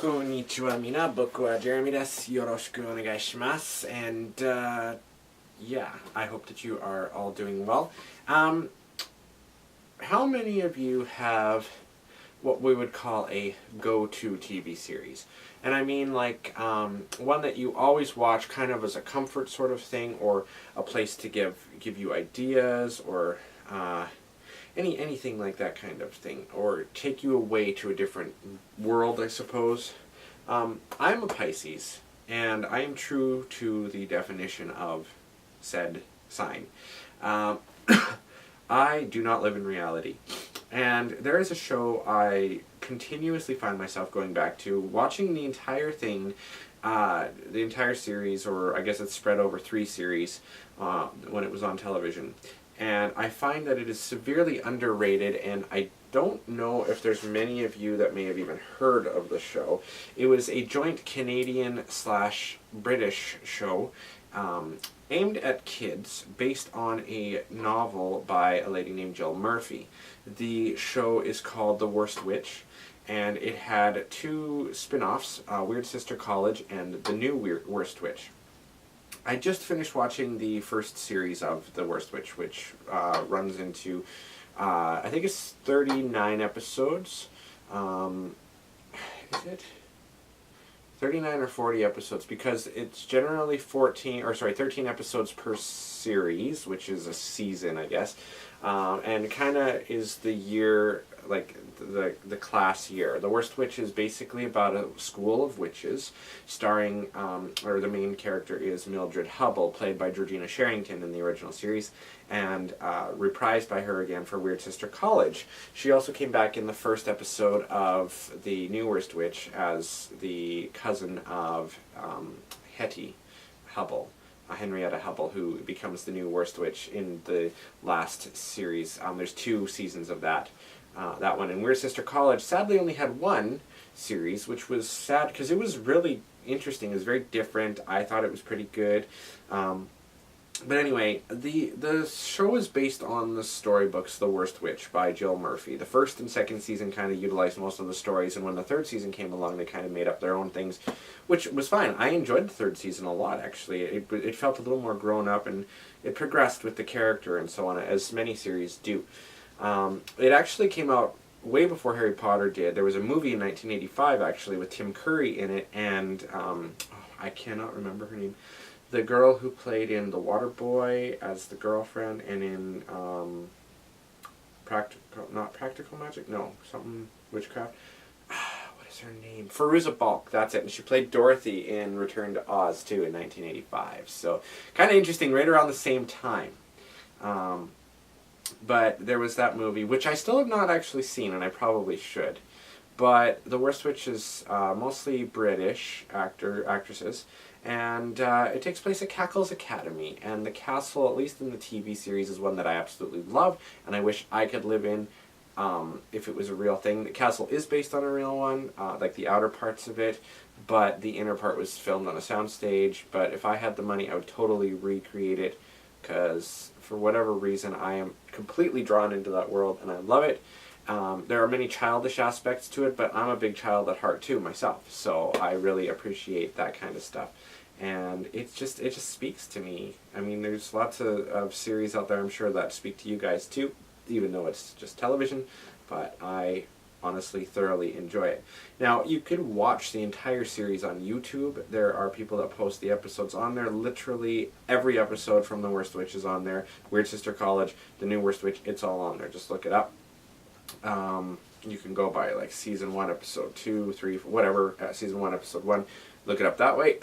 こんにちはみな、僕は Jeremy です。よろしくお願いします。And yeah, I hope that you are all doing well. How many of you have what we would call a go-to TV series? And I mean like one that you always watch kind of as a comfort sort of thing, or a place to give you ideas, or anything like that kind of thing, or take you away to a different world, I suppose. I'm a Pisces, and I am true to the definition of said sign. I do not live in reality. And there is a show I continuously find myself going back to, watching the entire thing, the entire series, or I guess it's spread over 3 series when it was on television. And I find that it is severely underrated, and I don't know if there's many of you that may have even heard of the show. It was a joint Canadian/British show aimed at kids, based on a novel by a lady named Jill Murphy. The show is called The Worst Witch, and it had 2 spin-offs, Weird Sister College and The New Worst Witch. I just finished watching the first series of The Worst Witch, which runs into, I think it's 39 episodes. Is it 39 or 40 episodes? Because it's generally 13 episodes per series, which is a season, I guess. And kind of is the year, like the class year. The Worst Witch is basically about a school of witches, starring, or the main character is Mildred Hubble, played by Georgina Sherrington in the original series, and reprised by her again for Weird Sister College. She also came back in the first episode of The New Worst Witch as the cousin of Hetty Hubble. Henrietta Hubble, who becomes the new Worst Witch in the last series. There's 2 seasons of that one. And Weird Sister College sadly only had 1 series, which was sad because it was really interesting. It was very different. I thought it was pretty good. But anyway, the show is based on the storybooks The Worst Witch by Jill Murphy. The first and second season kind of utilized most of the stories, and when the third season came along, they kind of made up their own things, which was fine. I enjoyed the third season a lot, actually. It felt a little more grown up, and it progressed with the character and so on, as many series do. It actually came out way before Harry Potter did. There was a movie in 1985, actually, with Tim Curry in it, and I cannot remember her name. The girl who played in The Waterboy as the girlfriend, and in Practical Magic? No, something Witchcraft. What is her name? Fairuza Balk, that's it. And she played Dorothy in Return to Oz, too, in 1985. So, kind of interesting, right around the same time. But there was that movie, which I still have not actually seen, and I probably should. But The Worst Witch is mostly British actresses. And it takes place at Cackle's Academy, and the castle, at least in the TV series, is one that I absolutely love, and I wish I could live in if it was a real thing. The castle is based on a real one, like the outer parts of it, but the inner part was filmed on a soundstage. But if I had the money, I would totally recreate it, because for whatever reason, I am completely drawn into that world, and I love it. There are many childish aspects to it, but I'm a big child at heart too myself, so I really appreciate that kind of stuff. And it just speaks to me. I mean, there's lots of series out there, I'm sure, that speak to you guys too, even though it's just television, but I honestly thoroughly enjoy it. Now, you could watch the entire series on YouTube. There are people that post the episodes on there. Literally every episode from The Worst Witch is on there. Weird Sister College, The New Worst Witch, it's all on there. Just look it up. You can go by like season 1, episode 2, 3, whatever, season 1, episode 1. Look it up that way.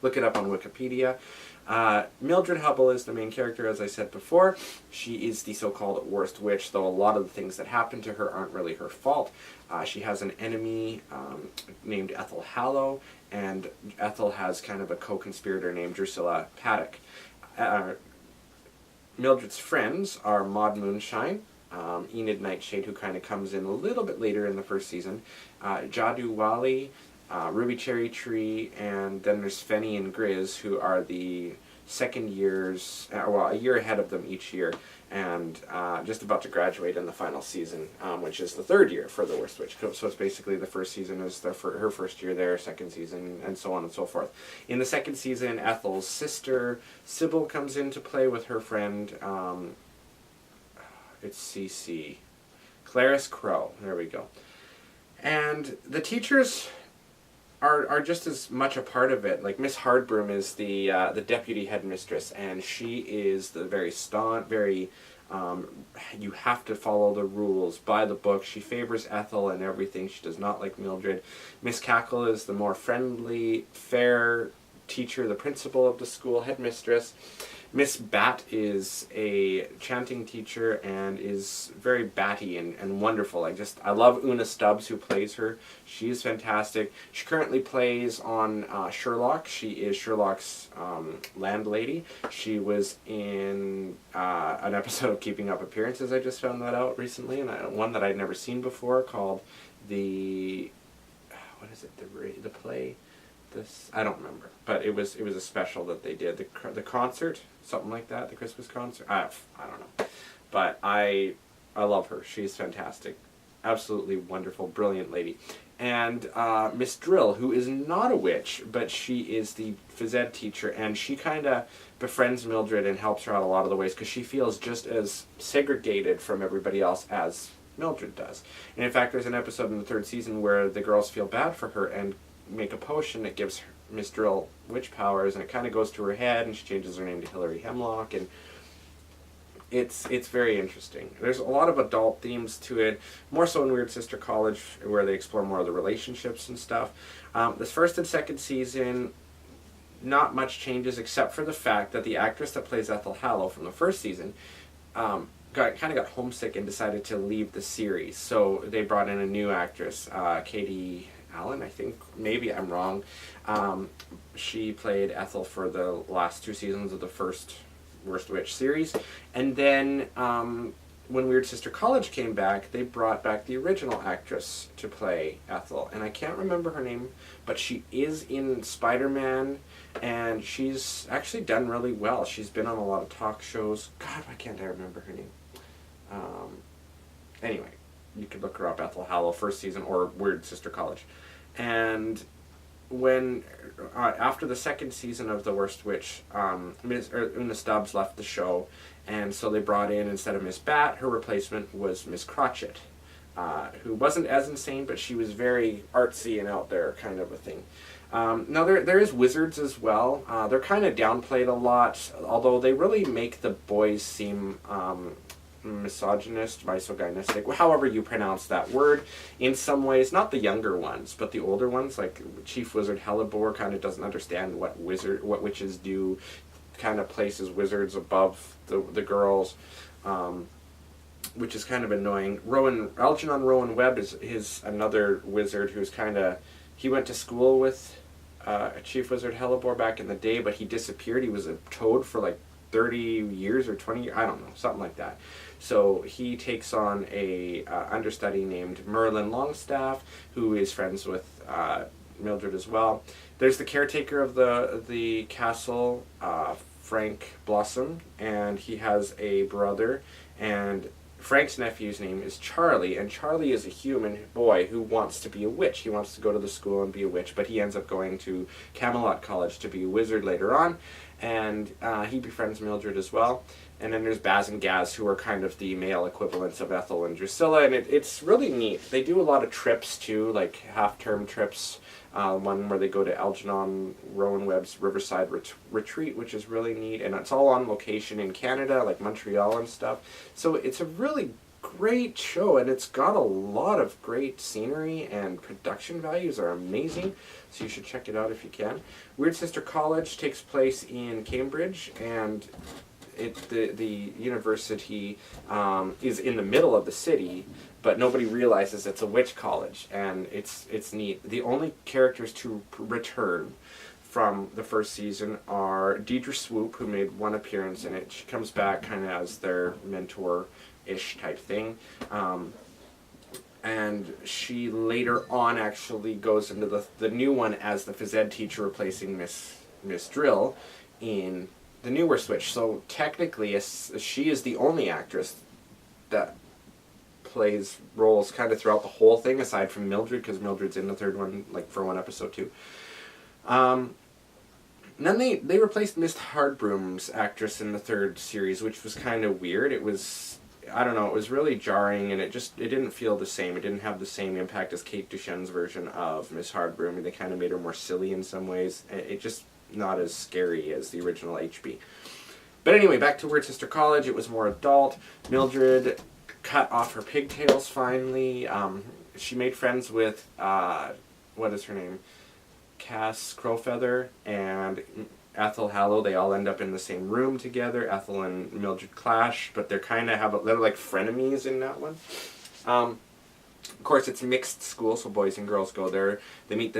Look it up on Wikipedia. Mildred Hubble is the main character, as I said before. She is the so-called Worst Witch, though a lot of the things that happen to her aren't really her fault. She has an enemy named Ethel Hallow, and Ethel has kind of a co-conspirator named Drusilla Paddock. Mildred's friends are Maud Moonshine, Enid Nightshade, who kind of comes in a little bit later in the first season, Jadu Wali, Ruby Cherry Tree, and then there's Fenny and Grizz, who are the second years, well, a year ahead of them each year, and just about to graduate in the final season, which is the third year for the Worst Witch. So it's basically the first season is her first year there, second season, and so on and so forth. In the second season, Ethel's sister, Sybil, comes into play with her friend, it's CC, Clarice Crow, there we go. And the teachers are just as much a part of it. Like Miss Hardbroom is the deputy headmistress, and she is the very staunch, very you have to follow the rules by the book. She favors Ethel and everything. She does not like Mildred. Miss Cackle is the more friendly, fair teacher, the principal of the school, headmistress. Miss Bat is a chanting teacher and is very batty and wonderful. I love Una Stubbs, who plays her. She is fantastic. She currently plays on Sherlock. She is Sherlock's landlady. She was in an episode of Keeping Up Appearances. I just found that out recently, and one that I'd never seen before, called the the play. I don't remember, but it was a special that they did, the concert, something like that, the Christmas concert. I don't know, but I love her. She's fantastic, absolutely wonderful, brilliant lady. And Miss Drill, who is not a witch, but she is the phys ed teacher, and she kind of befriends Mildred and helps her out a lot of the ways because she feels just as segregated from everybody else as Mildred does. And in fact, there's an episode in the third season where the girls feel bad for her and make a potion that gives Miss Drill witch powers, and it kind of goes to her head, and she changes her name to Hilary Hemlock, and it's very interesting. There's a lot of adult themes to it, more so in Weird Sister College, where they explore more of the relationships and stuff. This first and second season, not much changes except for the fact that the actress that plays Ethel Hallow from the first season got homesick and decided to leave the series. So they brought in a new actress, Katie Allen, I think. Maybe I'm wrong. She played Ethel for the last two seasons of the first Worst Witch series. And then when Weird Sister College came back, they brought back the original actress to play Ethel. And I can't remember her name, but she is in Spider-Man, and she's actually done really well. She's been on a lot of talk shows. God, why can't I remember her name? Anyway, you could look her up, Ethel Hallow, first season, or Weird Sister College. And when after the second season of The Worst Witch, Una Stubbs left the show, and so they brought in, instead of Miss Bat, her replacement was Miss Crotchet, who wasn't as insane, but she was very artsy and out there kind of a thing. Now there is wizards as well. They're kind of downplayed a lot, although they really make the boys seem misogynist, misogynistic, however you pronounce that word, in some ways. Not the younger ones, but the older ones, like Chief Wizard Hellebore kind of doesn't understand what witches do, kind of places wizards above the girls, which is kind of annoying. Algernon Rowan Webb is another wizard who's he went to school with Chief Wizard Hellebore back in the day, but he disappeared. He was a toad for like 30 years or 20 years, I don't know, something like that. So he takes on a understudy named Merlin Longstaff, who is friends with Mildred as well. There's the caretaker of the castle, Frank Blossom, and he has a brother, and Frank's nephew's name is Charlie, and Charlie is a human boy who wants to be a witch. He wants to go to the school and be a witch, but he ends up going to Camelot College to be a wizard later on, and he befriends Mildred as well. And then there's Baz and Gaz, who are kind of the male equivalents of Ethel and Drusilla, and it's really neat. They do a lot of trips too, like half-term trips. One where they go to Algernon Rowan Webb's Riverside Retreat, which is really neat, and it's all on location in Canada, like Montreal and stuff. So it's a really great show, and it's got a lot of great scenery, and production values are amazing, so you should check it out if you can. Weird Sister College takes place in Cambridge, and the university is in the middle of the city, but nobody realizes it's a witch college, and it's neat. The only characters to return from the first season are Deidre Swoop, who made one appearance in it. She comes back kind of as their mentor-ish type thing. And she later on actually goes into the new one as the phys ed teacher, replacing Miss Drill in the new Worst Witch. So technically, she is the only actress that plays roles kind of throughout the whole thing, aside from Mildred, because Mildred's in the third one, like for one episode too. And then they replaced Miss Hardbroom's actress in the third series, which was kind of weird. It was, I don't know, it was really jarring, and it didn't feel the same. It didn't have the same impact as Kate Duchenne's version of Miss Hardbroom. They kind of made her more silly in some ways. It just not as scary as the original HB. But anyway, back to Weird Sister College. It was more adult. Mildred cut off her pigtails finally. She made friends with, what is her name? Cass Crowfeather and Ethel Hallow. They all end up in the same room together. Ethel and Mildred clash, but they're like frenemies in that one. Of course, it's a mixed school, so boys and girls go there. They meet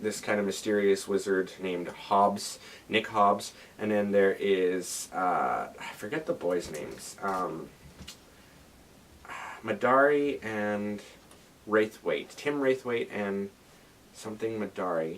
this kind of mysterious wizard named Hobbs, Nick Hobbs, and then there is, I forget the boys' names, Madari and Raithwaite. Tim Raithwaite and something Madari.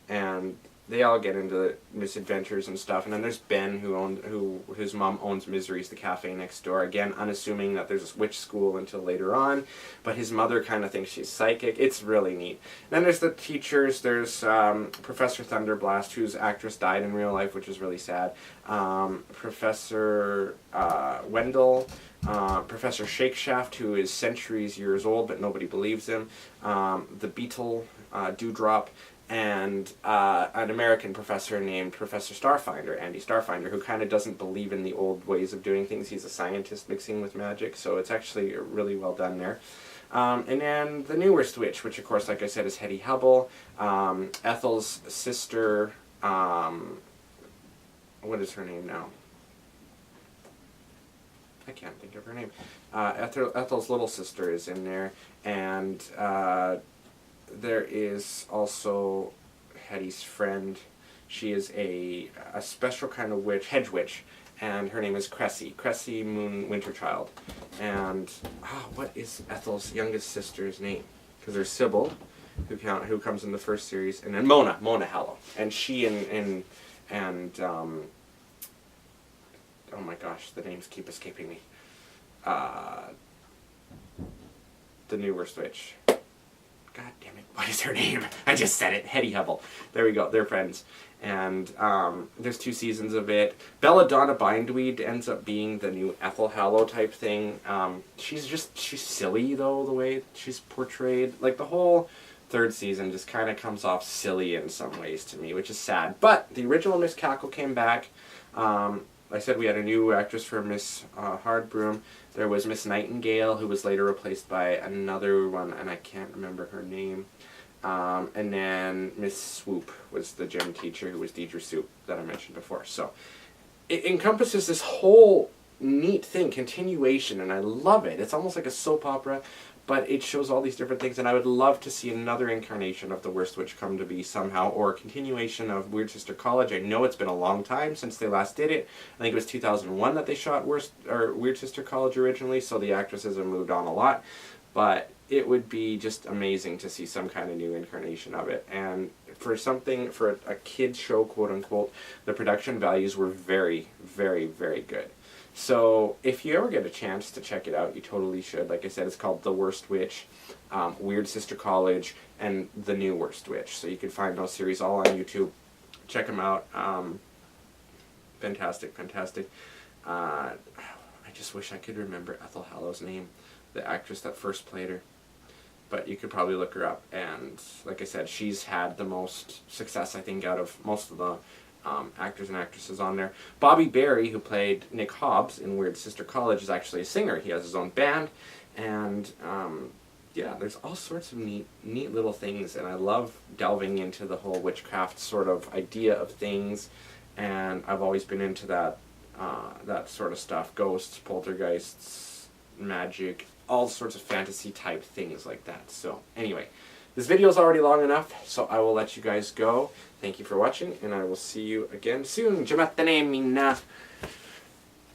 And they all get into misadventures and stuff. And then there's Ben, whose mom owns Misery's, the cafe next door. Again, unassuming that there's a witch school until later on. But his mother kind of thinks she's psychic. It's really neat. And then there's the teachers. There's Professor Thunderblast, whose actress died in real life, which is really sad. Professor Wendell. Professor Shakeshaft, who is centuries years old, but nobody believes him. The Beetle, Dewdrop. And an American professor named Professor Starfinder, Andy Starfinder, who kind of doesn't believe in the old ways of doing things. He's a scientist mixing with magic, so it's actually really well done there. And then the new Worst Witch, which of course, like I said, is Hetty Hubble. Ethel's sister, what is her name now? I can't think of her name. Ethel's little sister is in there, and there is also Hetty's friend. She is a special kind of witch, hedge witch, and her name is Cressy Moon Winterchild. And what is Ethel's youngest sister's name? Because there's Sybil, who comes in the first series, and then Mona Hallow, and she and oh my gosh, the names keep escaping me. The new Worst Witch. God damn it, what is her name? I just said it. Hetty Hubble. There we go, they're friends. And there's 2 seasons of it. Belladonna Bindweed ends up being the new Ethel Hallow type thing. She's silly, though, the way she's portrayed. Like, the whole 3rd season just kind of comes off silly in some ways to me, which is sad. But the original Miss Cackle came back. I said we had a new actress for Miss Hardbroom. There was Miss Nightingale, who was later replaced by another one, and I can't remember her name. And then Miss Swoop was the gym teacher, who was Deidre Soup, that I mentioned before. So it encompasses this whole neat thing, continuation, and I love it. It's almost like a soap opera, but it shows all these different things, and I would love to see another incarnation of The Worst Witch come to be somehow, or a continuation of Weird Sister College. I know it's been a long time since they last did it. I think it was 2001 that they shot Weird Sister College originally, so the actresses have moved on a lot. But it would be just amazing to see some kind of new incarnation of it. And for a kid's show, quote unquote, the production values were very, very, very good. So if you ever get a chance to check it out, you totally should. Like I said, it's called The Worst Witch, Weird Sister College, and The New Worst Witch. So you can find those series all on YouTube. Check them out. Fantastic, fantastic. I just wish I could remember Ethel Hallow's name, the actress that first played her. But you could probably look her up. And like I said, she's had the most success, I think, out of most of the actors and actresses on there. Bobby Berry, who played Nick Hobbs in Weird Sister College, is actually a singer. He has his own band, and yeah, there's all sorts of neat little things, and I love delving into the whole witchcraft sort of idea of things, and I've always been into that sort of stuff, ghosts, poltergeists, magic, all sorts of fantasy type things like that. So anyway, this video is already long enough, so I will let you guys go. Thank you for watching, and I will see you again soon.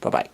Bye-bye.